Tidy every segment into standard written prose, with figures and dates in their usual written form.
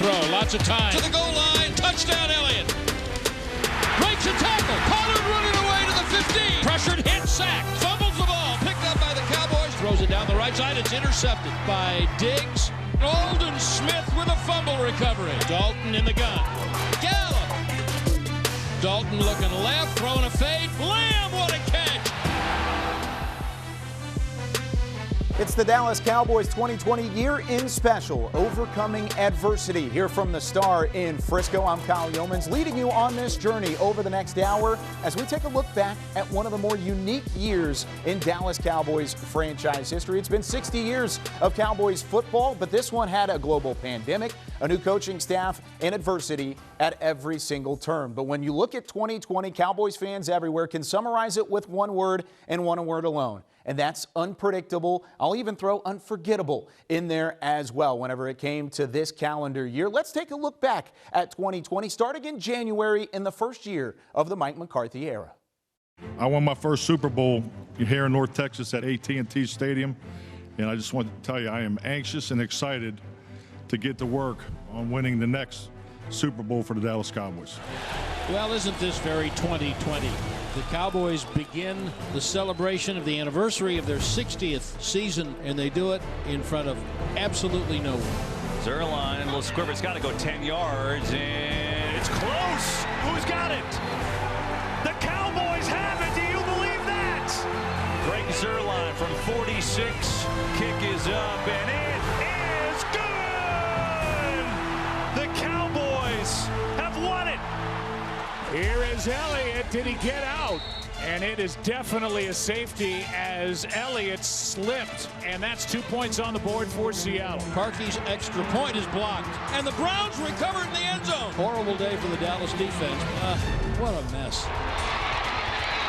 throw. Lots of time. To the goal line. Touchdown, Elliott. Breaks a tackle. Pollard running away to the 15. Pressured, hit, sack. Fumbles the ball. Picked up by the Cowboys. Throws it down the right side. It's intercepted by Diggs. Alden Smith with a fumble recovery. Dalton in the gun. Gallup. Dalton looking left, throwing a fade. Lamb, what a catch! It's the Dallas Cowboys 2020 year-end special, Overcoming Adversity. Here from the Star in Frisco, I'm Kyle Youmans, leading you on this journey over the next hour as we take a look back at one of the more unique years in Dallas Cowboys franchise history. It's been 60 years of Cowboys football, but this one had a global pandemic, a new coaching staff, and adversity at every single turn. But when you look at 2020, Cowboys fans everywhere can summarize it with one word and one word alone. And that's unpredictable. I'll even throw unforgettable in there as well whenever it came to this calendar year. Let's take a look back at 2020, starting in January in the first year of the Mike McCarthy era. I won my first Super Bowl here in North Texas at AT&T Stadium, and I just want to tell you I am anxious and excited to get to work on winning the next Super Bowl for the Dallas Cowboys. Well, isn't this very 2020? The Cowboys begin the celebration of the anniversary of their 60th season, and they do it in front of absolutely no one. Zerline, a little squibber. It's got to go 10 yards, and it's close. Who's got it? The Cowboys have it. Do you believe that? Greg Zerline from 46. Kick is up, and it is good. The Cowboys have won it. Here is Elliott. Did he get out? And it is definitely a safety as Elliott slipped. And that's 2 points on the board for Seattle. Parkey's extra point is blocked. And the Browns recover in the end zone. Horrible day for the Dallas defense. What a mess.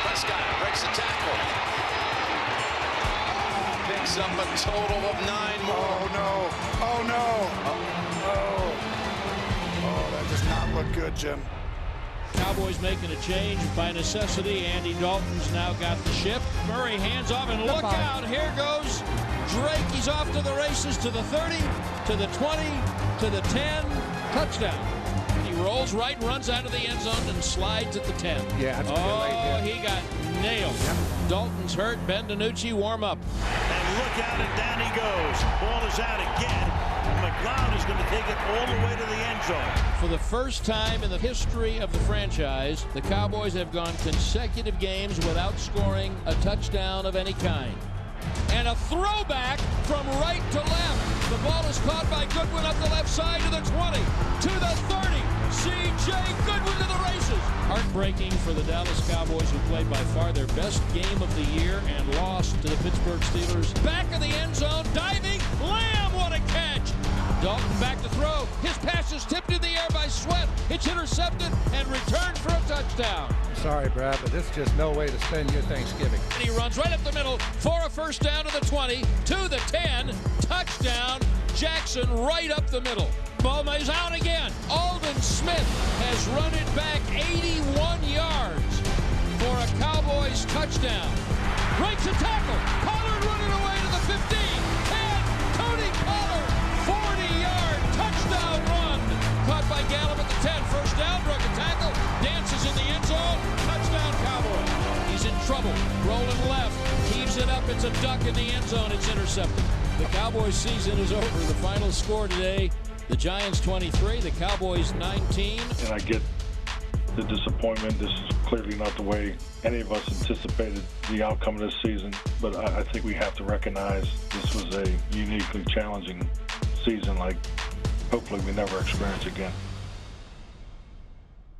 Prescott breaks the tackle. Picks up a total of 9 more. Oh, no. Oh, no. Oh, that does not look good, Jim. Cowboys making a change by necessity. Andy Dalton's now got the shift. Murray hands off, and look out. Here goes Drake. He's off to the races, to the 30, to the 20, to the 10. Touchdown. He rolls right, runs out of the end zone, and slides at the 10. Yeah, that's a good idea. He got nailed. Yep. Dalton's hurt. Ben DiNucci warm up. And look out, and down he goes. Ball is out again. McLeod is going to take it all the way to the end zone. For the first time in the history of the franchise, the Cowboys have gone consecutive games without scoring a touchdown of any kind. And a throwback from right to left. The ball is caught by Goodwin up the left side to the 20, to the 30. C.J. Goodwin to the races. Heartbreaking for the Dallas Cowboys, who played by far their best game of the year and lost to the Pittsburgh Steelers. Back of the end zone, diving, Lamb, what a catch! Dalton back to throw. His pass is tipped in the air by Sweat. It's intercepted and returned for a touchdown. Sorry, Brad, but this is just no way to spend your Thanksgiving. And he runs right up the middle for a first down to the 20, to the 10. Touchdown, Jackson right up the middle. Ball is out again. Alden Smith has run it back 81 yards for a Cowboys touchdown. Breaks a tackle. Pollard running away to the 15. 10. Tony Pollard, 40-yard touchdown run. Caught by Gallup at the 10. First down, broke a tackle. Dances in the end zone. Touchdown, Cowboys. He's in trouble. Rolling left. Heaves it up. It's a duck in the end zone. It's intercepted. The Cowboys season is over. The final score today, the Giants 23, the Cowboys 19. And I get the disappointment. This is clearly not the way any of us anticipated the outcome of this season, but I think we have to recognize this was a uniquely challenging season like hopefully we never experience again.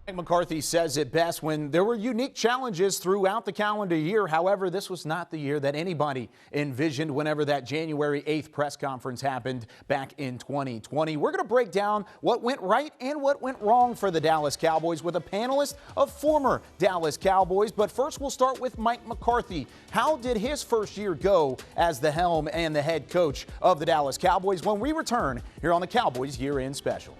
Mike McCarthy says it best when there were unique challenges throughout the calendar year. However, this was not the year that anybody envisioned whenever that January 8th press conference happened back in 2020. We're going to break down what went right and what went wrong for the Dallas Cowboys with a panelist of former Dallas Cowboys. But first, we'll start with Mike McCarthy. How did his first year go as the helm and the head coach of the Dallas Cowboys when we return here on the Cowboys Year-End Special?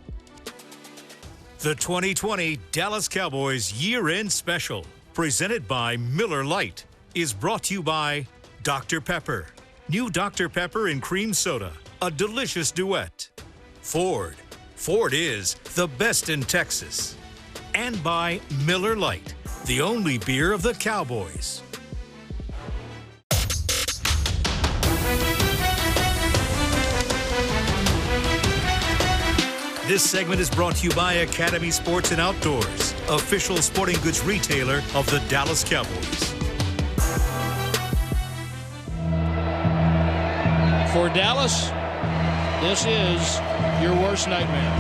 The 2020 Dallas Cowboys Year-End Special, presented by Miller Lite, is brought to you by Dr. Pepper. New Dr. Pepper and cream soda, a delicious duet. Ford. Ford is the best in Texas. And by Miller Lite, the only beer of the Cowboys. This segment is brought to you by Academy Sports and Outdoors, official sporting goods retailer of the Dallas Cowboys. For Dallas, this is your worst nightmare.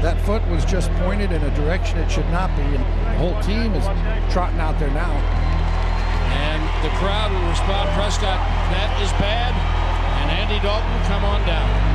That foot was just pointed in a direction it should not be, and the whole team is trotting out there now. And the crowd will respond. Prescott, that is bad. And Andy Dalton, come on down.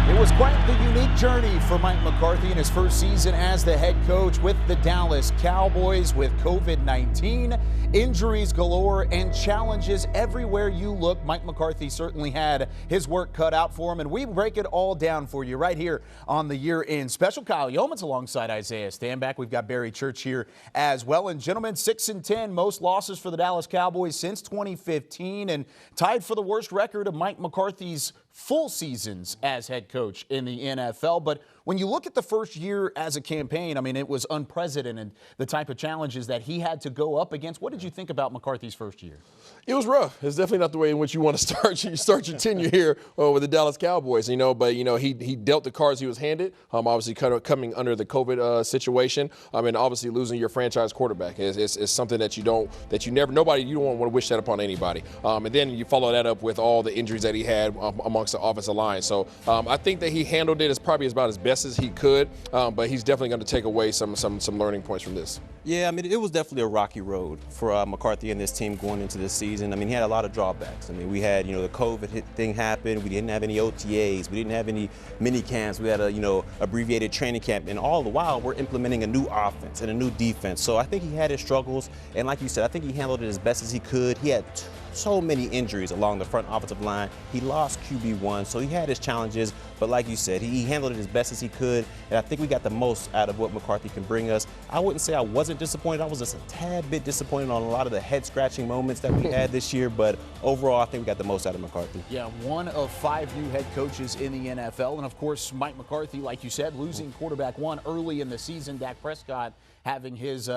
It was quite the unique journey for Mike McCarthy in his first season as the head coach with the Dallas Cowboys, with COVID-19, injuries galore, and challenges everywhere you look. Mike McCarthy certainly had his work cut out for him, and we break it all down for you right here on the year-end special. Kyle Youmans alongside Isaiah Stanback. We've got Barry Church here as well. And gentlemen, 6-10, most losses for the Dallas Cowboys since 2015, and tied for the worst record of Mike McCarthy's full seasons as head coach in the NFL. But when you look at the first year as a campaign, I mean, it was unprecedented, the type of challenges that he had to go up against. What did you think about McCarthy's first year? It was rough. It's definitely not the way in which you want to start your tenure here with the Dallas Cowboys, but he dealt the cards he was handed, obviously kind of coming under the COVID situation, and obviously losing your franchise quarterback is something that you don't want to wish that upon anybody. And then you follow that up with all the injuries that he had amongst the offensive line. So I think that he handled it as probably about as best as he could, but he's definitely going to take away some learning points from this. Yeah, I mean, it was definitely a rocky road for McCarthy and this team going into this season. I mean, he had a lot of drawbacks. I mean, we had, the COVID thing happen. We didn't have any OTAs. We didn't have any mini camps. We had a, abbreviated training camp. And all the while, we're implementing a new offense and a new defense. So I think he had his struggles. And like you said, I think he handled it as best as he could. He had so many injuries along the front offensive line. He lost QB1, so he had his challenges. But like you said, he handled it as best as he could. And I think we got the most out of what McCarthy can bring us. I wouldn't say I wasn't disappointed. I was just a tad bit disappointed on a lot of the head-scratching moments that we had this year. But overall, I think we got the most out of McCarthy. Yeah, one of 5 new head coaches in the NFL. And, of course, Mike McCarthy, like you said, losing quarterback 1 early in the season. Dak Prescott having his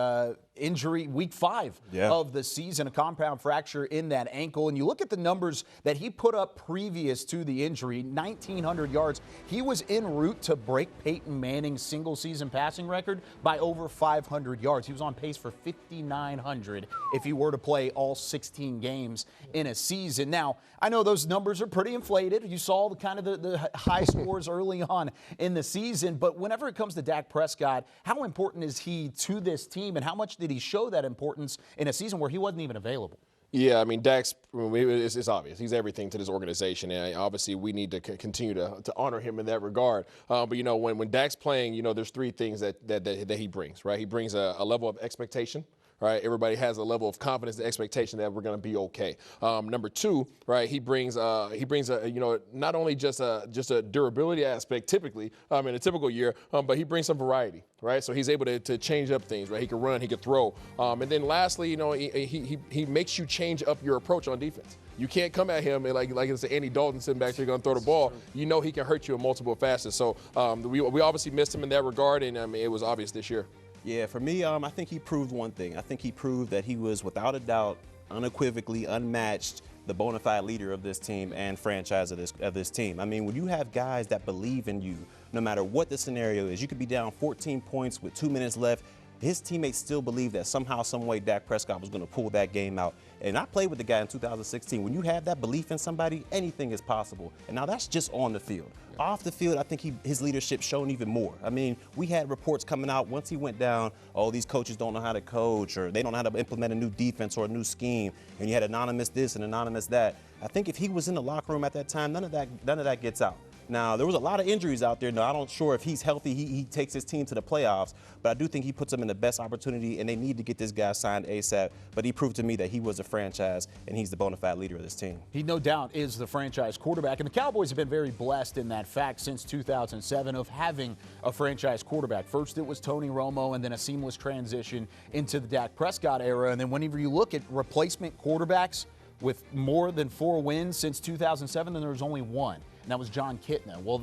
injury week 5 of the season, a compound fracture in that ankle. And you look at the numbers that he put up previous to the injury, 1,900 yards. He was en route to break Peyton Manning's single-season passing record by over 500 yards. He was on pace for 5,900 if he were to play all 16 games in a season. Now, I know those numbers are pretty inflated. You saw the high scores early on in the season, but whenever it comes to Dak Prescott, how important is he to this team, and how much did he show that importance in a season where he wasn't even available? Yeah, I mean, it's obvious. He's everything to this organization, and obviously we need to continue to honor him in that regard. But, when Dak's playing, there's 3 things that he brings, right? He brings a level of expectation. Right, everybody has a level of confidence and expectation that we're going to be okay. Number 2, right, he brings a not only just a durability aspect typically in a typical year, but he brings some variety, right? So he's able to change up things, right? He can run, he can throw, and then lastly, he makes you change up your approach on defense. You can't come at him and like it's Andy Dalton sitting back there going to throw the ball. He can hurt you in multiple facets. So we obviously missed him in that regard, and it was obvious this year. Yeah, for me, I think he proved one thing. I think he proved that he was, without a doubt, unequivocally unmatched, the bona fide leader of this team and franchise of this team. I mean, when you have guys that believe in you, no matter what the scenario is, you could be down 14 points with 2 minutes left. His teammates still believe that somehow, some way, Dak Prescott was going to pull that game out. And I played with the guy in 2016. When you have that belief in somebody, anything is possible. And now that's just on the field. Yeah. Off the field, I think his leadership shown even more. I mean, we had reports coming out once he went down, these coaches don't know how to coach, or they don't know how to implement a new defense or a new scheme. And you had anonymous this and anonymous that. I think if he was in the locker room at that time, none of that gets out. Now, there was a lot of injuries out there. Now, I'm not sure if he's healthy, he takes his team to the playoffs, but I do think he puts them in the best opportunity, and they need to get this guy signed ASAP. But he proved to me that he was a franchise, and he's the bona fide leader of this team. He no doubt is the franchise quarterback, and the Cowboys have been very blessed in that fact since 2007 of having a franchise quarterback. First, it was Tony Romo, and then a seamless transition into the Dak Prescott era. And then whenever you look at replacement quarterbacks with more than 4 wins since 2007, then there was only one. and that was John Kitna. Well,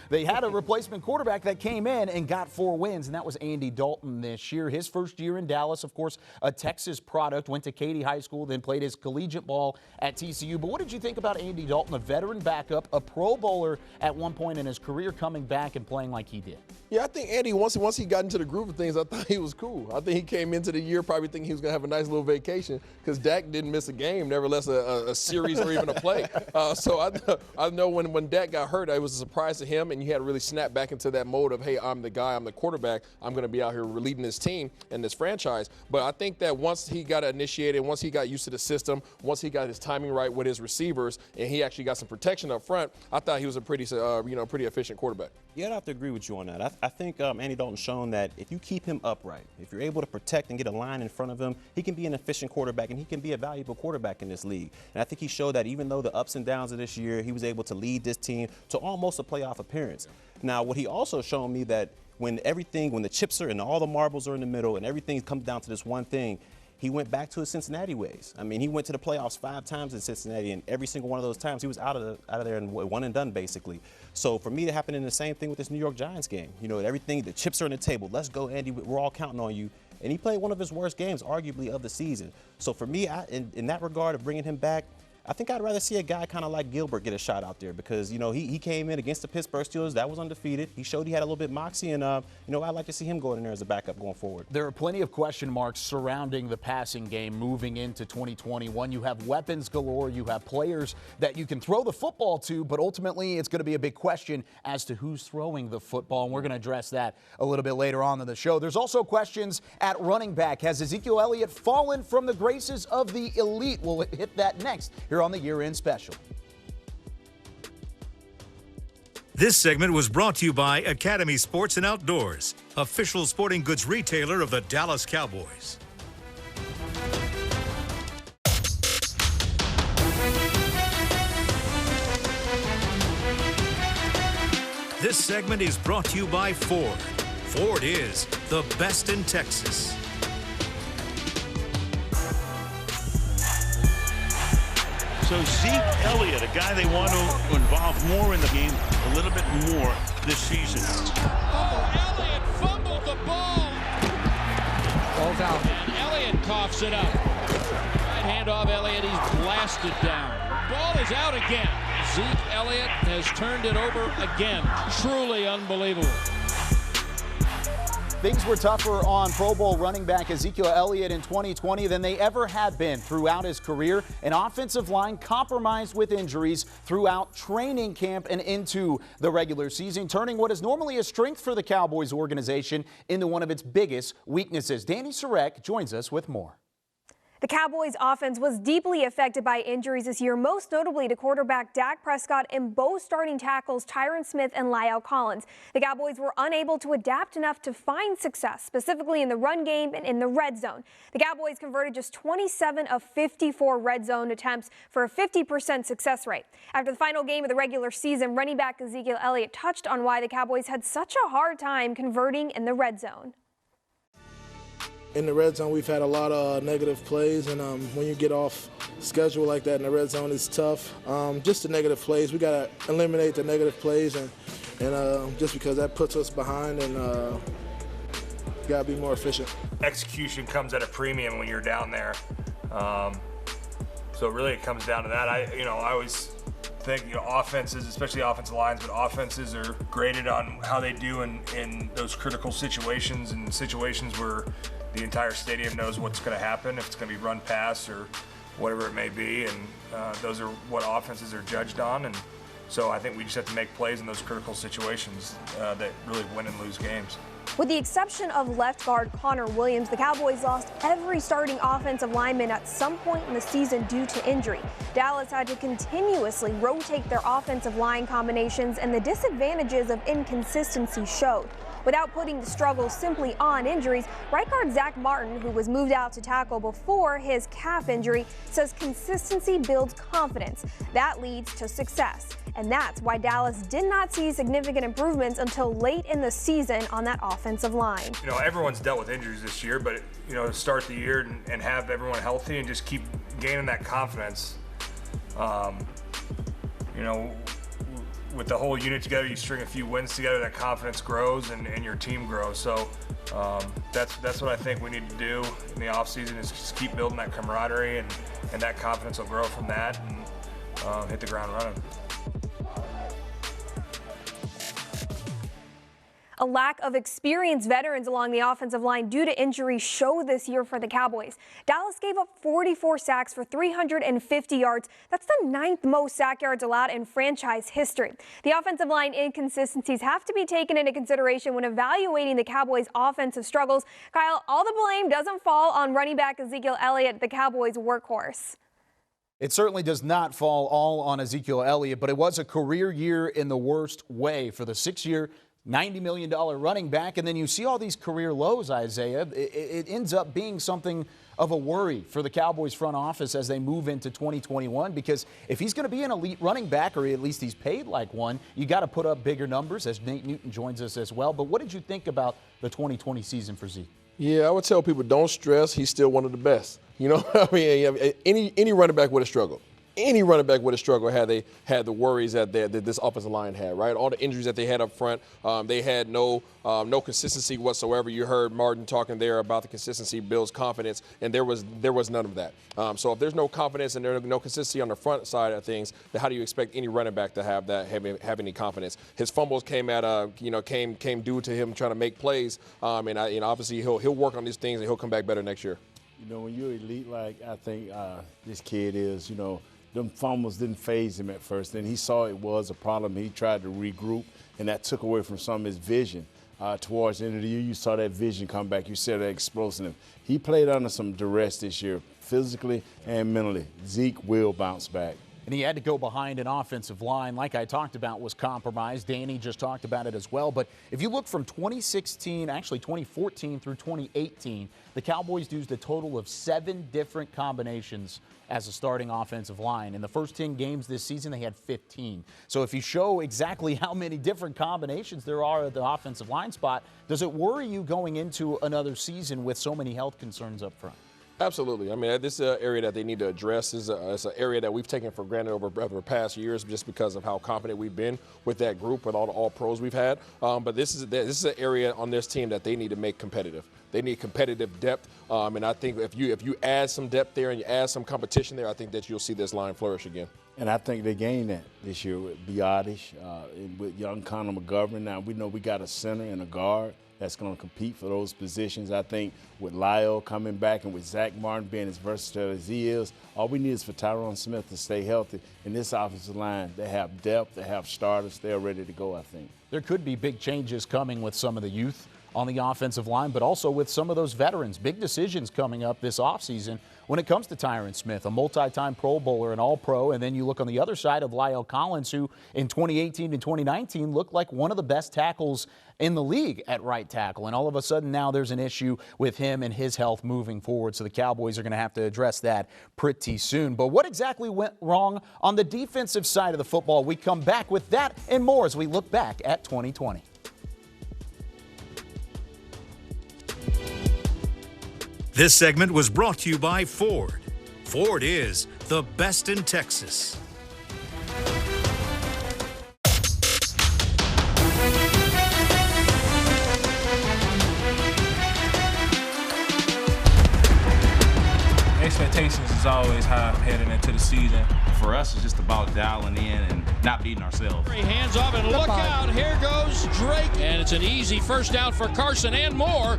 they had a replacement quarterback that came in and got 4 wins, and that was Andy Dalton this year. His first year in Dallas, of course, a Texas product, went to Katy High School, then played his collegiate ball at TCU. But what did you think about Andy Dalton, a veteran backup, a Pro Bowler at one point in his career, coming back and playing like he did? Yeah, I think Andy, once he got into the groove of things, I thought he was cool. I think he came into the year probably thinking he was going to have a nice little vacation because Dak didn't miss a game, nevertheless a series or even a play. So I know when Dak got hurt, it was a surprise to him, and he had to really snap back into that mode of, hey, I'm the guy, I'm the quarterback, I'm going to be out here leading this team and this franchise. But I think that once he got initiated, once he got used to the system, once he got his timing right with his receivers, and he actually got some protection up front, I thought he was a pretty efficient quarterback. Yeah, I'd have to agree with you on that. I think Andy Dalton's shown that if you keep him upright, if you're able to protect and get a line in front of him, he can be an efficient quarterback, and he can be a valuable quarterback in this league. And I think he showed that even though the ups and downs of this year, he was able to lead this team to almost a playoff appearance. Now, what he also showed me that when the chips are and all the marbles are in the middle and everything comes down to this one thing, he went back to his Cincinnati ways. I mean, he went to the playoffs 5 times in Cincinnati, and every single one of those times he was out of there and one and done, basically. So for me to happen in the same thing with this New York Giants game, everything, the chips are on the table. Let's go, Andy. We're all counting on you. And he played one of his worst games, arguably, of the season. So for me, in that regard of bringing him back, I think I'd rather see a guy kind of like Gilbert get a shot out there because, he came in against the Pittsburgh Steelers. That was undefeated. He showed he had a little bit moxie, and, I'd like to see him go in there as a backup going forward. There are plenty of question marks surrounding the passing game moving into 2021. You have weapons galore. You have players that you can throw the football to, but ultimately it's going to be a big question as to who's throwing the football, and we're going to address that a little bit later on in the show. There's also questions at running back. Has Ezekiel Elliott fallen from the graces of the elite? We'll hit that next here on the Year-End Special. This segment was brought to you by Academy Sports and Outdoors, official sporting goods retailer of the Dallas Cowboys. This segment is brought to you by Ford. Ford is the best in Texas. So Zeke Elliott, a guy they want to involve more in the game, a little bit more this season. Elliott fumbled the ball. Ball's out. And Elliott coughs it up. Right hand off Elliott, he's blasted down. Ball is out again. Zeke Elliott has turned it over again. Truly unbelievable. Things were tougher on Pro Bowl running back Ezekiel Elliott in 2020 than they ever had been throughout his career. An offensive line compromised with injuries throughout training camp and into the regular season, turning what is normally a strength for the Cowboys organization into one of its biggest weaknesses. Danny Sarek joins us with more. The Cowboys' offense was deeply affected by injuries this year, most notably to quarterback Dak Prescott and both starting tackles Tyron Smith and La'el Collins. The Cowboys were unable to adapt enough to find success, specifically in the run game and in the red zone. The Cowboys converted just 27 of 54 red zone attempts for a 50% success rate. After the final game of the regular season, running back Ezekiel Elliott touched on why the Cowboys had such a hard time converting in the red zone. In the red zone, we've had a lot of negative plays, and when you get off schedule like that in the red zone, it's tough. Just the negative plays, we got to eliminate the negative plays, and just because that puts us behind, and got to be more efficient. Execution comes at a premium when you're down there, so really it comes down to that. I always think offenses, especially offensive lines, but offenses are graded on how they do in those critical situations and situations where the entire stadium knows what's going to happen, if it's going to be run pass or whatever it may be, and those are what offenses are judged on. And so I think we just have to make plays in those critical situations that really win and lose games. With the exception of left guard Connor Williams, the Cowboys lost every starting offensive lineman at some point in the season due to injury. Dallas had to continuously rotate their offensive line combinations, and the disadvantages of inconsistency showed. Without putting the struggles simply on injuries, right guard Zach Martin, who was moved out to tackle before his calf injury, says consistency builds confidence. That leads to success. And that's why Dallas did not see significant improvements until late in the season on that offensive line. Everyone's dealt with injuries this year, but to start the year and have everyone healthy and just keep gaining that confidence. with the whole unit together, you string a few wins together, that confidence grows and your team grows. So that's what I think we need to do in the offseason is just keep building that camaraderie, and that confidence will grow from that and hit the ground running. A lack of experienced veterans along the offensive line due to injury show this year for the Cowboys. Dallas gave up 44 sacks for 350 yards. That's the 9th most sack yards allowed in franchise history. The offensive line inconsistencies have to be taken into consideration when evaluating the Cowboys' offensive struggles. Kyle, all the blame doesn't fall on running back Ezekiel Elliott, the Cowboys' workhorse. It certainly does not fall all on Ezekiel Elliott, but it was a career year in the worst way for the 6-year, $90 million running back, and then you see all these career lows, Isaiah. It ends up being something of a worry for the Cowboys front office as they move into 2021, because if he's going to be an elite running back, or at least he's paid like one, you got to put up bigger numbers, as Nate Newton joins us as well. But what did you think about the 2020 season for Zeke? Yeah, I would tell people don't stress. He's still one of the best. You know, I mean, any running back would have struggled. Any running back would have struggled had they had the worries that this offensive line had, right? All the injuries that they had up front, they had no consistency whatsoever. You heard Martin talking there about the consistency builds confidence, and there was none of that. So if there's no confidence and there's no consistency on the front side of things, then how do you expect any running back to have any confidence? His fumbles came came due to him trying to make plays, and obviously he'll work on these things and he'll come back better next year. You know, when you're elite, like I think this kid is, you know. Them fumbles didn't faze him at first. Then he saw it was a problem. He tried to regroup, and that took away from some of his vision. Towards the end of the year, you saw that vision come back. You saw that explosive. He played under some duress this year, physically and mentally. Zeke will bounce back. And he had to go behind an offensive line, like I talked about, was compromised. Danny just talked about it as well. But if you look from 2014 through 2018, the Cowboys used a total of 7 different combinations as a starting offensive line. In the first 10 games this season, they had 15. So if you show exactly how many different combinations there are at the offensive line spot, does it worry you going into another season with so many health concerns up front? Absolutely. I mean, this is an area that they need to address. It's an area that we've taken for granted over past years just because of how confident we've been with that group, with all the all-pros we've had. But this is an area on this team that they need to make competitive. They need competitive depth, and I think if you add some depth there and you add some competition there, I think that you'll see this line flourish again. And I think they gained that this year with Biotish, with young Connor McGovern. Now, we know we got a center and a guard that's going to compete for those positions. I think with Lyle coming back and with Zach Martin being as versatile as he is, all we need is for Tyron Smith to stay healthy. In this offensive line, they have depth, they have starters, they're ready to go, I think. There could be big changes coming with some of the youth on the offensive line, but also with some of those veterans. Big decisions coming up this offseason when it comes to Tyron Smith, a multi-time Pro Bowler, an All-Pro, and then you look on the other side of Lyle Collins, who in 2018 and 2019 looked like one of the best tackles in the league at right tackle. And all of a sudden now there's an issue with him and his health moving forward. So the Cowboys are going to have to address that pretty soon. But what exactly went wrong on the defensive side of the football? We come back with that and more as we look back at 2020. This segment was brought to you by Ford. Ford is the best in Texas. Expectations is always high heading into the season. For us, it's just about dialing in and not beating ourselves. Hands off and look out. Here goes Drake. And it's an easy first down for Carson and more.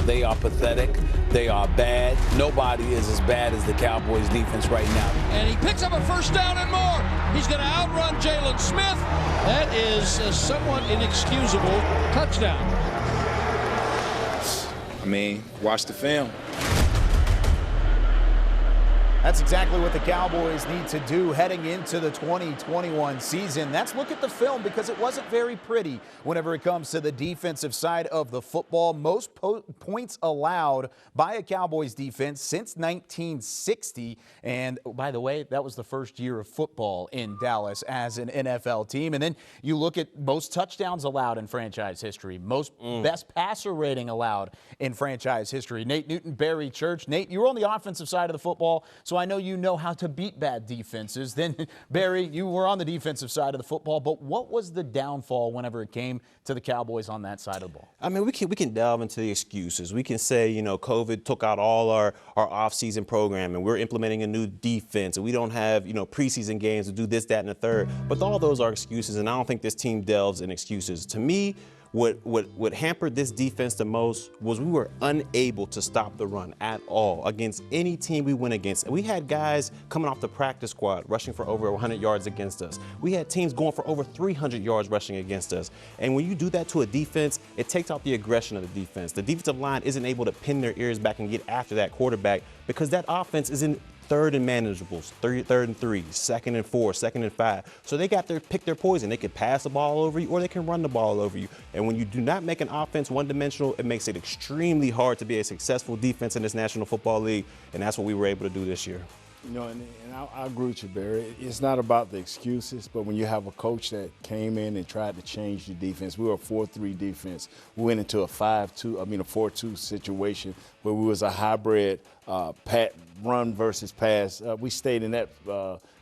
They are pathetic. They are bad. Nobody is as bad as the Cowboys defense right now. And he picks up a first down and more. He's going to outrun Jalen Smith. That is a somewhat inexcusable touchdown. I mean, watch the film. That's exactly what the Cowboys need to do heading into the 2021 season. Let's look at the film because it wasn't very pretty whenever it comes to the defensive side of the football. Most points allowed by a Cowboys defense since 1960. And by the way, that was the first year of football in Dallas as an NFL team. And then you look at most touchdowns allowed in franchise history, most best passer rating allowed in franchise history. Nate Newton, Barry Church. Nate, you were on the offensive side of the football. so I know you know how to beat bad defenses. Then, Barry, you were on the defensive side of the football, but what was the downfall whenever it came to the Cowboys on that side of the ball? I mean, we can delve into the excuses. We can say, you know, COVID took out all our off-season program, and we're implementing a new defense, and we don't have, you know, preseason games to do this, that, and the third. But all those are excuses, and I don't think this team delves in excuses. To me, what hampered this defense the most was we were unable to stop the run at all against any team we went against. We had guys coming off the practice squad rushing for over 100 yards against us. We had teams going for over 300 yards rushing against us. And when you do that to a defense, it takes out the aggression of the defense. The defensive line isn't able to pin their ears back and get after that quarterback because that offense is in third and manageables, third and 3, second and 4, second and 5. So they got to pick their poison. They can pass the ball over you or they can run the ball over you. And when you do not make an offense one-dimensional, it makes it extremely hard to be a successful defense in this National Football League, and that's what we were able to do this year. You know, and I agree with you, Barry. It's not about the excuses, but when you have a coach that came in and tried to change the defense, we were a 4-3 defense. We went into a 4-2 situation where we was a hybrid run versus pass. We stayed in that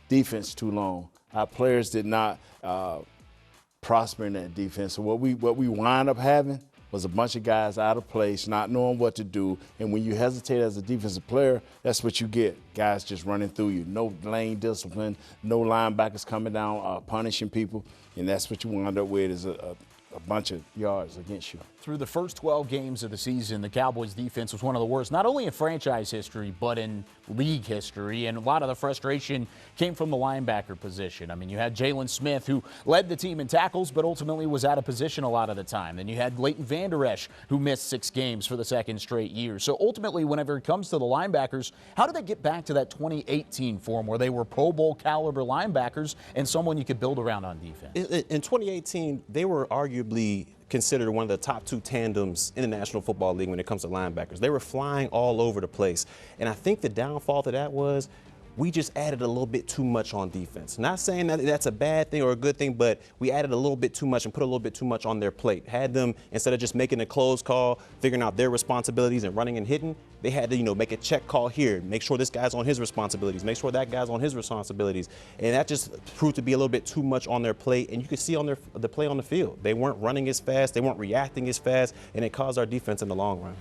defense too long. Our players did not prosper in that defense. So what we wind up having was a bunch of guys out of place, not knowing what to do. And when you hesitate as a defensive player, that's what you get. Guys just running through you. No lane discipline, no linebackers coming down, punishing people. And that's what you wind up with is a bunch of yards against you. Through the first 12 games of the season, the Cowboys' defense was one of the worst, not only in franchise history, but in league history. And a lot of the frustration came from the linebacker position. I mean, you had Jalen Smith, who led the team in tackles, but ultimately was out of position a lot of the time. Then you had Leighton Vander Esch, who missed 6 games for the second straight year. So ultimately, whenever it comes to the linebackers, how did they get back to that 2018 form where they were Pro Bowl caliber linebackers and someone you could build around on defense? In 2018, they were arguably considered one of the top 2 tandems in the National Football League when it comes to linebackers. They were flying all over the place. And I think the downfall to that was we just added a little bit too much on defense. Not saying that that's a bad thing or a good thing, but we added a little bit too much and put a little bit too much on their plate. Had them, instead of just making a close call, figuring out their responsibilities and running and hitting, they had to, you know, make a check call here, make sure this guy's on his responsibilities, make sure that guy's on his responsibilities. And that just proved to be a little bit too much on their plate. And you could see on the play on the field, they weren't running as fast, they weren't reacting as fast, and it caused our defense in the long run.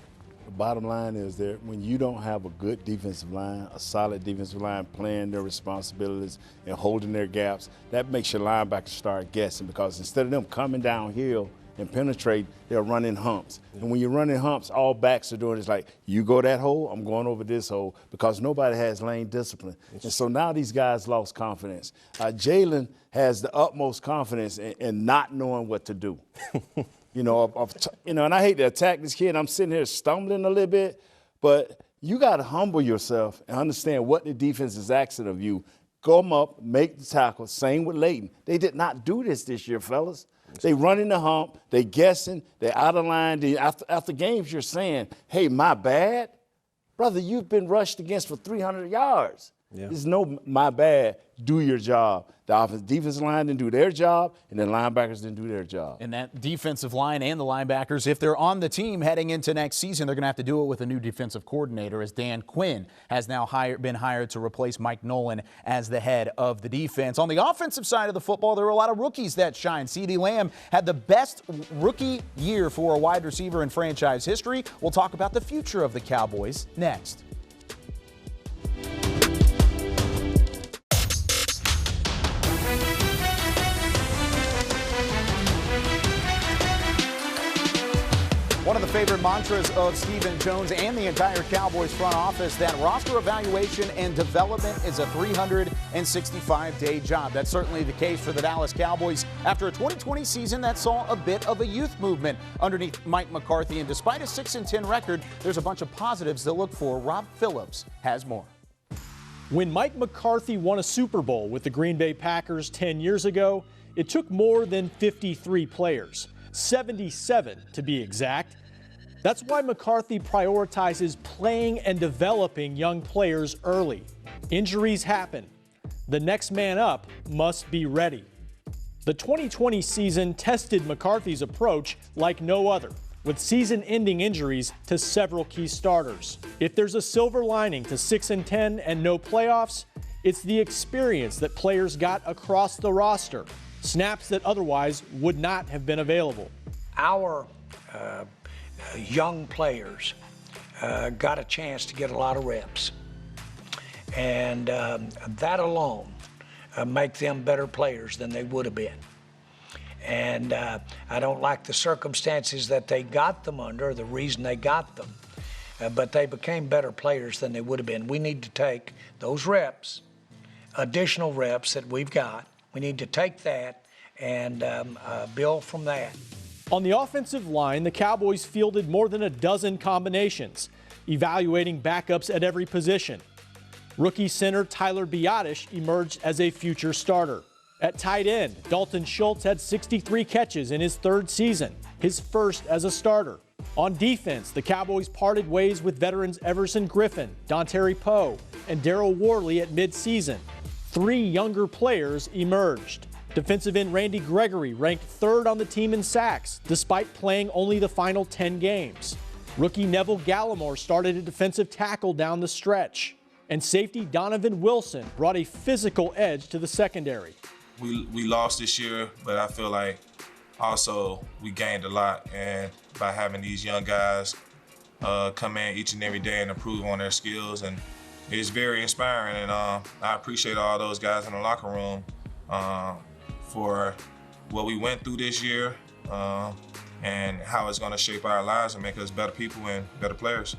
The bottom line is that when you don't have a good defensive line, a solid defensive line playing their responsibilities and holding their gaps, that makes your linebackers start guessing because instead of them coming downhill and penetrate, they're running humps. And when you're running humps, all backs are doing is like, you go that hole, I'm going over this hole because nobody has lane discipline. And so now these guys lost confidence. Jalen has the utmost confidence in not knowing what to do. You know, and I hate to attack this kid. I'm sitting here stumbling a little bit, but you got to humble yourself and understand what the defense is asking of you. Go them up, make the tackle. Same with Leighton. They did not do this year, fellas. They running the hump. They guessing. They're out of line. After games, you're saying, hey, my bad. Brother, you've been rushed against for 300 yards. Yeah. There's no my bad. Do your job. The defensive line didn't do their job, and the linebackers didn't do their job. And that defensive line and the linebackers, if they're on the team heading into next season, they're going to have to do it with a new defensive coordinator, as Dan Quinn has now been hired to replace Mike Nolan as the head of the defense. On the offensive side of the football, there were a lot of rookies that shine. CeeDee Lamb had the best rookie year for a wide receiver in franchise history. We'll talk about the future of the Cowboys next. One of the favorite mantras of Stephen Jones and the entire Cowboys front office, that roster evaluation and development is a 365-day job. That's certainly the case for the Dallas Cowboys after a 2020 season that saw a bit of a youth movement underneath Mike McCarthy. And despite a 6-10 record, there's a bunch of positives to look for. Rob Phillips has more. When Mike McCarthy won a Super Bowl with the Green Bay Packers 10 years ago, it took more than 53 players. 77 to be exact. That's why McCarthy prioritizes playing and developing young players early. Injuries happen. The next man up must be ready. The 2020 season tested McCarthy's approach like no other. with season-ending injuries to several key starters. If there's a silver lining to 6-10 and no playoffs, it's the experience that players got across the roster, snaps that otherwise would not have been available. Our young players got a chance to get a lot of reps, and that alone make them better players than they would have been. And I don't like the circumstances that they got them under, the reason they got them, but they became better players than they would have been. We need to take those reps, additional reps that we've got, we need to take that and build from that. On the offensive line, the Cowboys fielded more than a dozen combinations, evaluating backups at every position. Rookie center Tyler Biadasz emerged as a future starter. At tight end, Dalton Schultz had 63 catches in his third season, his first as a starter. On defense, the Cowboys parted ways with veterans Everson Griffin, Dontari Poe, and Darryl Worley at midseason. 3 younger players emerged. Defensive end Randy Gregory ranked 3rd on the team in sacks, despite playing only the final 10 games. Rookie Neville Gallimore started at defensive tackle down the stretch. And safety Donovan Wilson brought a physical edge to the secondary. We lost this year, but I feel like also we gained a lot. And by having these young guys come in each and every day and improve on their skills, and it's very inspiring. And I appreciate all those guys in the locker room for what we went through this year and how it's going to shape our lives and make us better people and better players.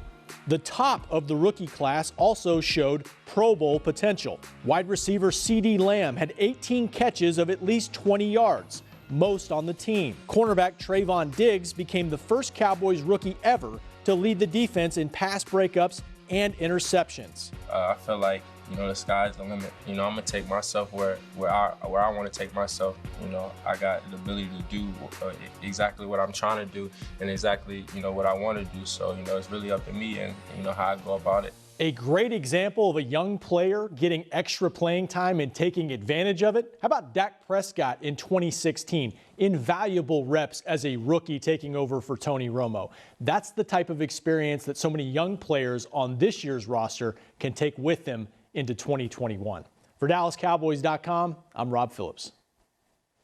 The top of the rookie class also showed Pro Bowl potential. Wide receiver CeeDee Lamb had 18 catches of at least 20 yards, most on the team. Cornerback Trayvon Diggs became the first Cowboys rookie ever to lead the defense in pass breakups and interceptions. I feel like, the sky's the limit. I'm gonna take myself where I want to take myself. I got the ability to do exactly what I'm trying to do and exactly, what I want to do. So, it's really up to me and, how I go about it. A great example of a young player getting extra playing time and taking advantage of it. How about Dak Prescott in 2016? Invaluable reps as a rookie taking over for Tony Romo. That's the type of experience that so many young players on this year's roster can take with them into 2021. For DallasCowboys.com, I'm Rob Phillips.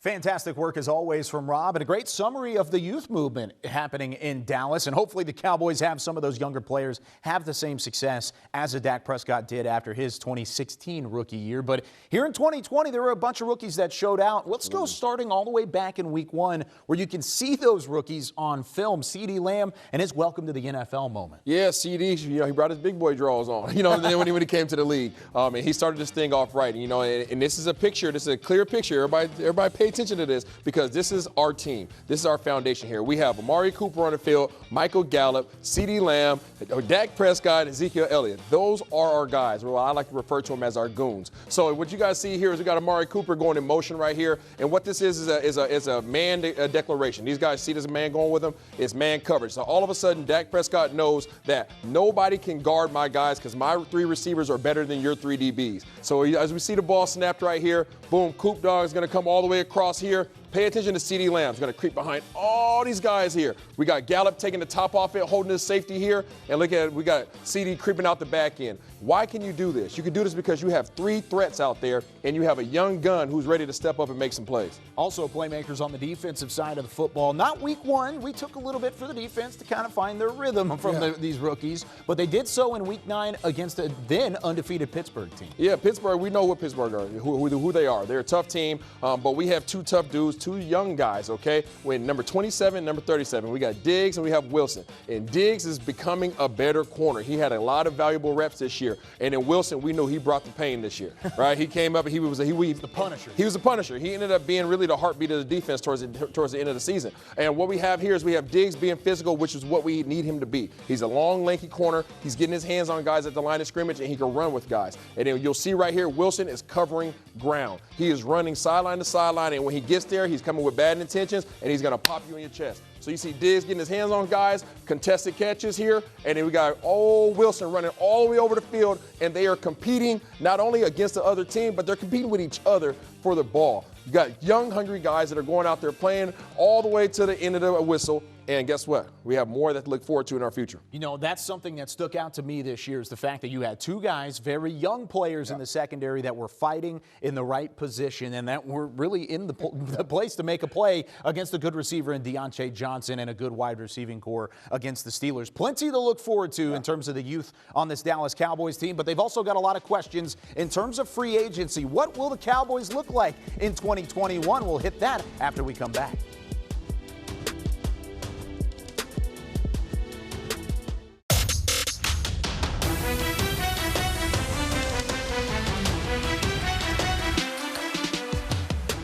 Fantastic work as always from Rob, and a great summary of the youth movement happening in Dallas. And hopefully the Cowboys have some of those younger players have the same success as Dak Prescott did after his 2016 rookie year. But here in 2020, there were a bunch of rookies that showed out. Let's go starting all the way back in week 1, where you can see those rookies on film. CeeDee Lamb and his welcome to the NFL moment. Yeah, CeeDee, he brought his big boy draws on, and then when he came to the league. And he started this thing off right, and this is a picture, this is a clear picture. Everybody pay attention to this, because this is our team. This is our foundation here. We have Amari Cooper on the field, Michael Gallup, CeeDee Lamb, Dak Prescott, Ezekiel Elliott. Those are our guys. Well, I like to refer to them as our goons. So what you guys see here is we got Amari Cooper going in motion right here, and what this is a man declaration. These guys see this man going with them. It's man coverage. So all of a sudden, Dak Prescott knows that nobody can guard my guys because my 3 receivers are better than your 3 DBs. So as we see the ball snapped right here, boom, Coop Dog is going to come all the way across here. Pay attention to CeeDee Lamb. He's going to creep behind all these guys here. We got Gallup taking the top off it, holding his safety here. And look at it, we got CeeDee creeping out the back end. Why can you do this? You can do this because you have 3 threats out there, and you have a young gun who's ready to step up and make some plays. Also playmakers on the defensive side of the football. Not week 1. We took a little bit for the defense to kind of find their rhythm from these rookies. But they did so in week 9 against a then undefeated Pittsburgh team. Yeah, Pittsburgh, we know what Pittsburgh are, who they are. They're a tough team, but we have 2 tough dudes, 2 young guys, okay? With number 27, number 37. We got Diggs and we have Wilson. And Diggs is becoming a better corner. He had a lot of valuable reps this year. And then Wilson, we know he brought the pain this year, right? He came up and he was the Punisher. He was the Punisher. He ended up being really the heartbeat of the defense towards the end of the season. And what we have here is we have Diggs being physical, which is what we need him to be. He's a long, lanky corner. He's getting his hands on guys at the line of scrimmage, and he can run with guys. And then you'll see right here, Wilson is covering ground. He is running sideline to sideline, and when he gets there, he's coming with bad intentions, and he's going to pop you in your chest. So you see Diggs getting his hands on guys, contested catches here, and then we got Wilson running all the way over the field, and they are competing not only against the other team, but they're competing with each other for the ball. You got young, hungry guys that are going out there playing all the way to the end of the whistle, And guess what? We have more that to look forward to in our future. You know, that's something that stuck out to me this year is the fact that you had two guys, very young players in the secondary that were fighting in the right position and that were really in the place to make a play against a good receiver in Deontay Johnson and a good wide receiving core against the Steelers. Plenty to look forward to in terms of the youth on this Dallas Cowboys team, but they've also got a lot of questions in terms of free agency. What will the Cowboys look like in 2021? We'll hit that after we come back.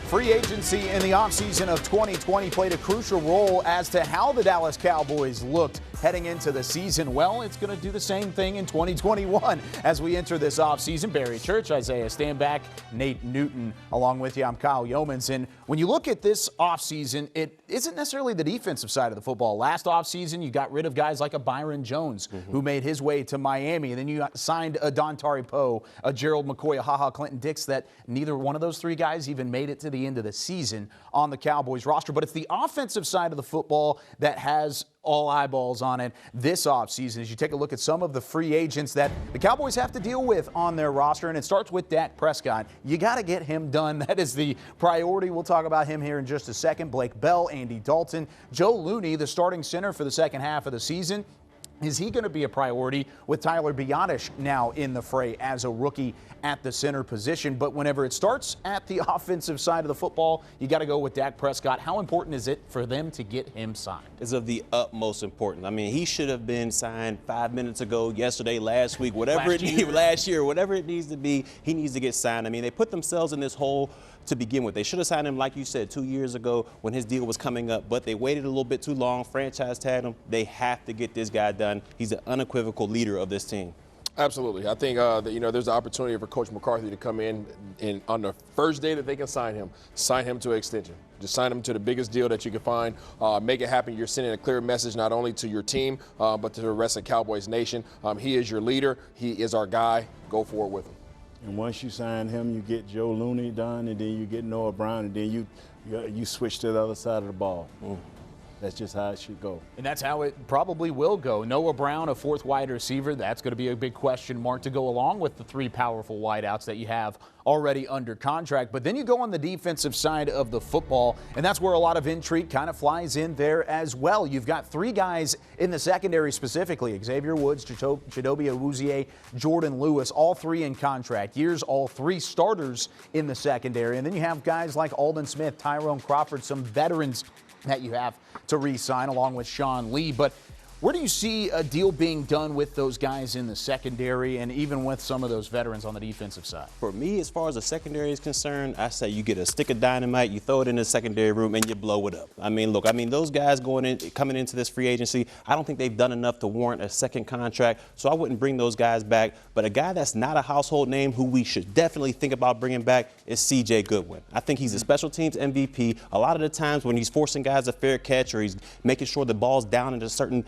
Free agency in the offseason of 2020 played a crucial role as to how the Dallas Cowboys looked heading into the season. Well, it's going to do the same thing in 2021 as we enter this offseason. Barry Church, Isaiah Stanback, Nate Newton along with you. I'm Kyle Youmans. And when you look at this offseason, it isn't necessarily the defensive side of the football. Last offseason, you got rid of guys like a Byron Jones who made his way to Miami. And then you signed a Dontari Poe, a Gerald McCoy, a HaHa Clinton Dix that neither one of those three guys even made it to the end of the season on the Cowboys roster. But it's the offensive side of the football that has all eyeballs on it this offseason as you take a look at some of the free agents that the Cowboys have to deal with on their roster. And it starts with Dak Prescott. You got to get him done. That is the priority. We'll talk about him here in just a second. Blake Bell, Andy Dalton, Joe Looney, the starting center for the second half of the season. Is he going to be a priority with Tyler Biadasz now in the fray as a rookie at the center position? But whenever it starts at the offensive side of the football, you got to go with Dak Prescott. How important is it for them to get him signed? It's of the utmost importance. I mean, he should have been signed 5 minutes ago, yesterday, last week, whatever last year, whatever it needs to be, he needs to get signed. I mean, they put themselves in this hole to begin with. They should have signed him, like you said, 2 years ago when his deal was coming up, but they waited a little bit too long, franchise tagged him. They have to get this guy done. He's an unequivocal leader of this team. Absolutely. I think that, there's an opportunity for Coach McCarthy to come in on the first day that they can sign him to an extension. Just sign him to the biggest deal that you can find. Make it happen. You're sending a clear message not only to your team, but to the rest of Cowboys Nation. He is your leader. He is our guy. Go forward with him. And once you sign him, you get Joe Looney done, and then you get Noah Brown, and then you switch to the other side of the ball. That's just how it should go. And that's how it probably will go. Noah Brown, a fourth wide receiver, that's going to be a big question mark to go along with the three powerful wideouts that you have already under contract. But then you go on the defensive side of the football, and that's where a lot of intrigue kind of flies in there as well. You've got three guys in the secondary specifically, Xavier Woods, Chidobe Awuzie, Jordan Lewis, all three in contract years, all three starters in the secondary. And then you have guys like Aldon Smith, Tyrone Crawford, some veterans that you have to re-sign along with Sean Lee. But where do you see a deal being done with those guys in the secondary and even with some of those veterans on the defensive side? For me, as far as the secondary is concerned, I say you get a stick of dynamite, you throw it in the secondary room, and you blow it up. I mean, look, those guys coming into this free agency, I don't think they've done enough to warrant a second contract, so I wouldn't bring those guys back. But a guy that's not a household name who we should definitely think about bringing back is C.J. Goodwin. I think he's a special teams MVP. A lot of the times when he's forcing guys a fair catch or he's making sure the ball's down at a certain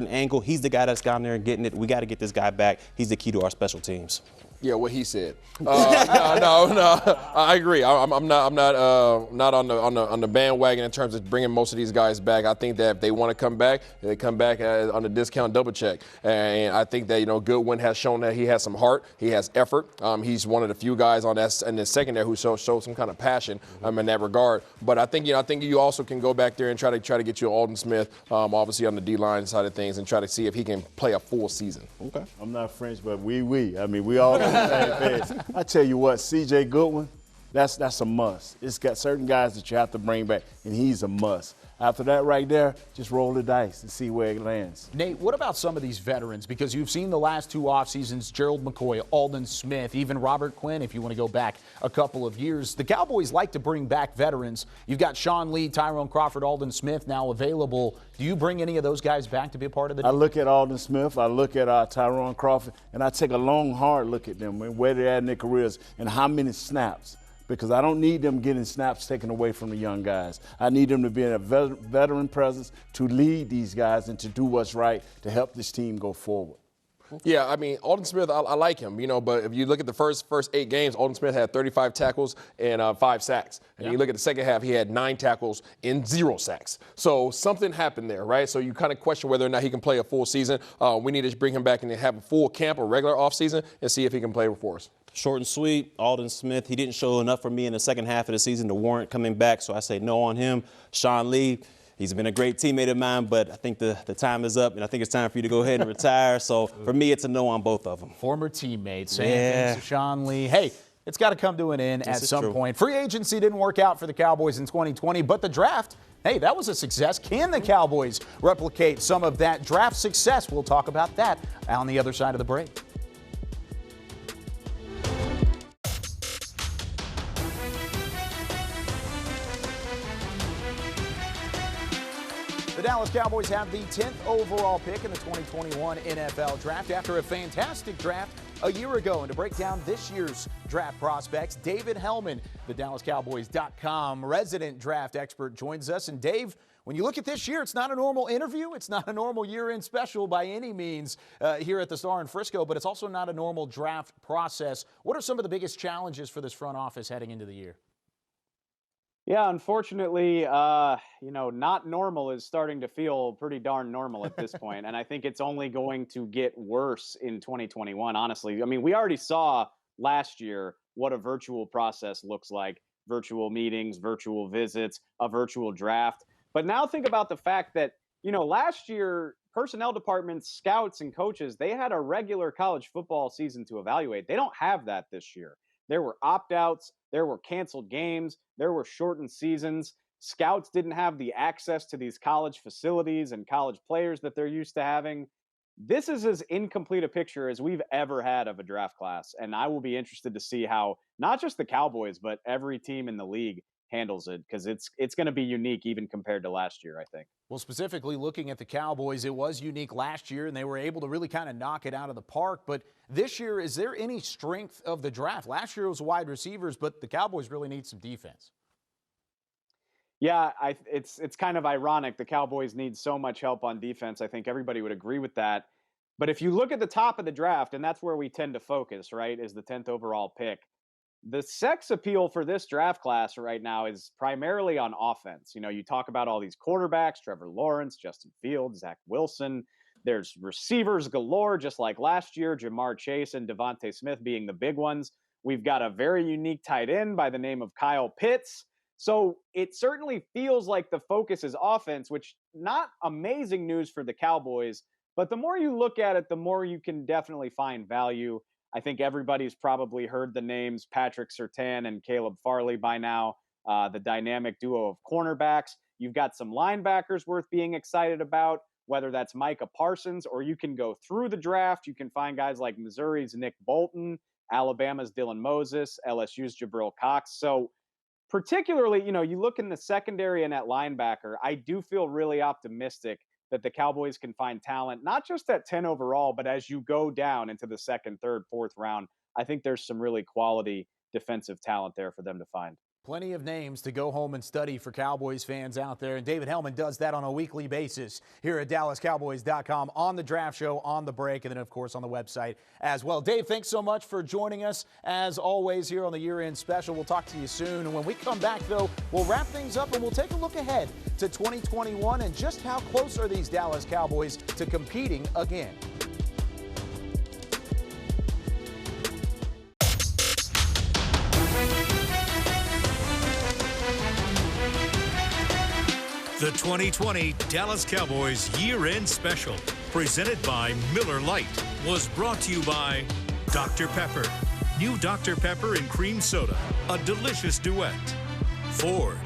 angle, he's the guy that's gone there and getting it. We got to get this guy back. He's the key to our special teams. Yeah, what he said. No, I agree. I'm not on the bandwagon in terms of bringing most of these guys back. I think that if they want to come back, they come back on the discount double check. And I think that Goodwin has shown that he has some heart, he has effort. He's one of the few guys on that in the secondary who shows some kind of passion in that regard. But I think you also can go back there and try to get you Aldon Smith, obviously on the D-line side of things, and try to see if he can play a full season. Okay. I'm not French, but we all. I tell you what, C.J. Goodwin, that's a must. It's got certain guys that you have to bring back, and he's a must. After that right there, just roll the dice and see where it lands. Nate, what about some of these veterans? Because you've seen the last two off seasons, Gerald McCoy, Aldon Smith, even Robert Quinn, if you want to go back a couple of years. The Cowboys like to bring back veterans. You've got Sean Lee, Tyrone Crawford, Aldon Smith now available. Do you bring any of those guys back to be a part of the team? I look at Aldon Smith, I look at Tyrone Crawford, and I take a long, hard look at them and where they're at in their careers and how many snaps. Because I don't need them getting snaps taken away from the young guys. I need them to be in a veteran presence to lead these guys and to do what's right to help this team go forward. Yeah, I mean, Aldon Smith, I like him, but if you look at the first 8 games, Aldon Smith had 35 tackles and 5 sacks. And you look at the second half, he had 9 tackles and 0 sacks. So something happened there, right? So you kind of question whether or not he can play a full season. We need to bring him back and have a full camp, a regular offseason, and see if he can play for us. Short and sweet, Aldon Smith, he didn't show enough for me in the second half of the season to warrant coming back, so I say no on him. Sean Lee, he's been a great teammate of mine, but I think the time is up, and I think it's time for you to go ahead and retire. So for me, it's a no on both of them. Former teammates saying things to Sean Lee. Hey, it's got to come to an end at some point. Free agency didn't work out for the Cowboys in 2020, but the draft, hey, that was a success. Can the Cowboys replicate some of that draft success? We'll talk about that on the other side of the break. The Dallas Cowboys have the 10th overall pick in the 2021 NFL Draft after a fantastic draft a year ago. And to break down this year's draft prospects, David Hellman, the DallasCowboys.com resident draft expert, joins us. And Dave, when you look at this year, it's not a normal interview. It's not a normal year-end special by any means here at the Star in Frisco, but it's also not a normal draft process. What are some of the biggest challenges for this front office heading into the year? Yeah, unfortunately, not normal is starting to feel pretty darn normal at this point. And I think it's only going to get worse in 2021, honestly. I mean, we already saw last year what a virtual process looks like. Virtual meetings, virtual visits, a virtual draft. But now think about the fact that, last year, personnel departments, scouts, and coaches, they had a regular college football season to evaluate. They don't have that this year. There were opt-outs, there were canceled games, there were shortened seasons. Scouts didn't have the access to these college facilities and college players that they're used to having. This is as incomplete a picture as we've ever had of a draft class, and I will be interested to see how not just the Cowboys, but every team in the league handles it, because it's going to be unique even compared to last year, I think. Well, specifically looking at the Cowboys, it was unique last year, and they were able to really kind of knock it out of the park. But this year, is there any strength of the draft? Last year was wide receivers, but the Cowboys really need some defense. Yeah, it's kind of ironic. The Cowboys need so much help on defense. I think everybody would agree with that. But if you look at the top of the draft, and that's where we tend to focus, right, is the 10th overall pick. The sex appeal for this draft class right now is primarily on offense. You talk about all these quarterbacks, Trevor Lawrence, Justin Fields, Zach Wilson. There's receivers galore, just like last year, Jamar Chase and Devontae Smith being the big ones. We've got a very unique tight end by the name of Kyle Pitts. So it certainly feels like the focus is offense, which not amazing news for the Cowboys. But the more you look at it, the more you can definitely find value. I think everybody's probably heard the names Patrick Surtain and Caleb Farley by now, the dynamic duo of cornerbacks. You've got some linebackers worth being excited about, whether that's Micah Parsons, or you can go through the draft. You can find guys like Missouri's Nick Bolton, Alabama's Dylan Moses, LSU's Jabril Cox. So particularly, you look in the secondary and at linebacker, I do feel really optimistic that the Cowboys can find talent, not just at 10 overall, but as you go down into the second, third, fourth round. I think there's some really quality defensive talent there for them to find. Plenty of names to go home and study for Cowboys fans out there, and David Hellman does that on a weekly basis here at DallasCowboys.com, on the draft show, on the break, and then, of course, on the website as well. Dave, thanks so much for joining us, as always, here on the year-end special. We'll talk to you soon, and when we come back, though, we'll wrap things up, and we'll take a look ahead to 2021 and just how close are these Dallas Cowboys to competing again. The 2020 Dallas Cowboys Year-End Special, presented by Miller Lite, was brought to you by Dr. Pepper. New Dr. Pepper and cream soda, a delicious duet. Ford.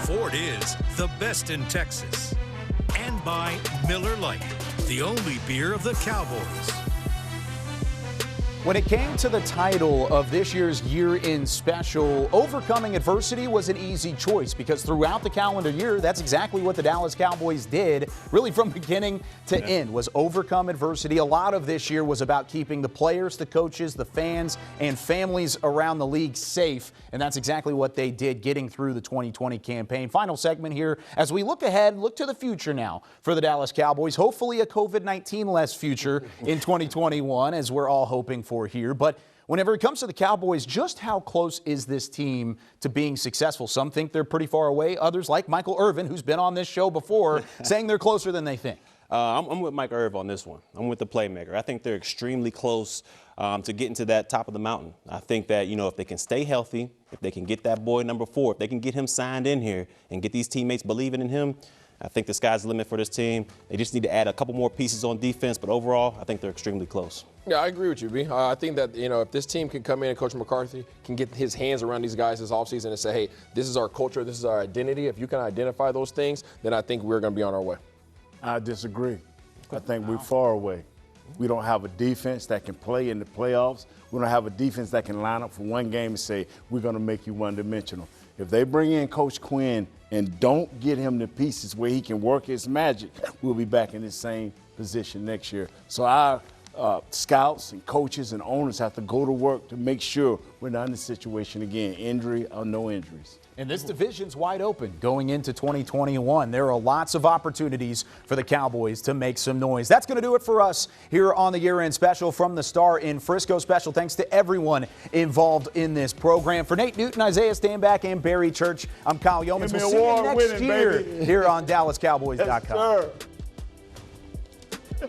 Ford is the best in Texas. And by Miller Lite, the only beer of the Cowboys. When it came to the title of this year's year-end special, overcoming adversity was an easy choice because throughout the calendar year, that's exactly what the Dallas Cowboys did, really from beginning to end, was overcome adversity. A lot of this year was about keeping the players, the coaches, the fans, and families around the league safe, and that's exactly what they did, getting through the 2020 campaign. Final segment here as we look ahead, look to the future now for the Dallas Cowboys. Hopefully a COVID-19-less future in 2021, as we're all hoping for here. But whenever it comes to the Cowboys, just how close is this team to being successful? Some think they're pretty far away. Others, like Michael Irvin, who's been on this show before, saying they're closer than they think. I'm with Mike Irv on this one. I'm with the playmaker. I think they're extremely close to getting to that top of the mountain. I think that, if they can stay healthy, if they can get that boy number 4, if they can get him signed in here and get these teammates believing in him, I think the sky's the limit for this team. They just need to add a couple more pieces on defense, but overall, I think they're extremely close. Yeah, I agree with you, B. I think that, if this team can come in and Coach McCarthy can get his hands around these guys this offseason and say, hey, this is our culture, this is our identity. If you can identify those things, then I think we're going to be on our way. I disagree. I think we're far away. We don't have a defense that can play in the playoffs. We don't have a defense that can line up for one game and say, we're going to make you one-dimensional. If they bring in Coach Quinn and don't get him the pieces where he can work his magic, we'll be back in the same position next year. So our scouts and coaches and owners have to go to work to make sure we're not in this situation again, injury or no injuries. And this division's wide open going into 2021. There are lots of opportunities for the Cowboys to make some noise. That's going to do it for us here on the year-end special from the Star in Frisco. Special thanks to everyone involved in this program. For Nate Newton, Isaiah Stanback, and Barry Church, I'm Kyle Youmans. We'll see you next year here on DallasCowboys.com. Yes, sir.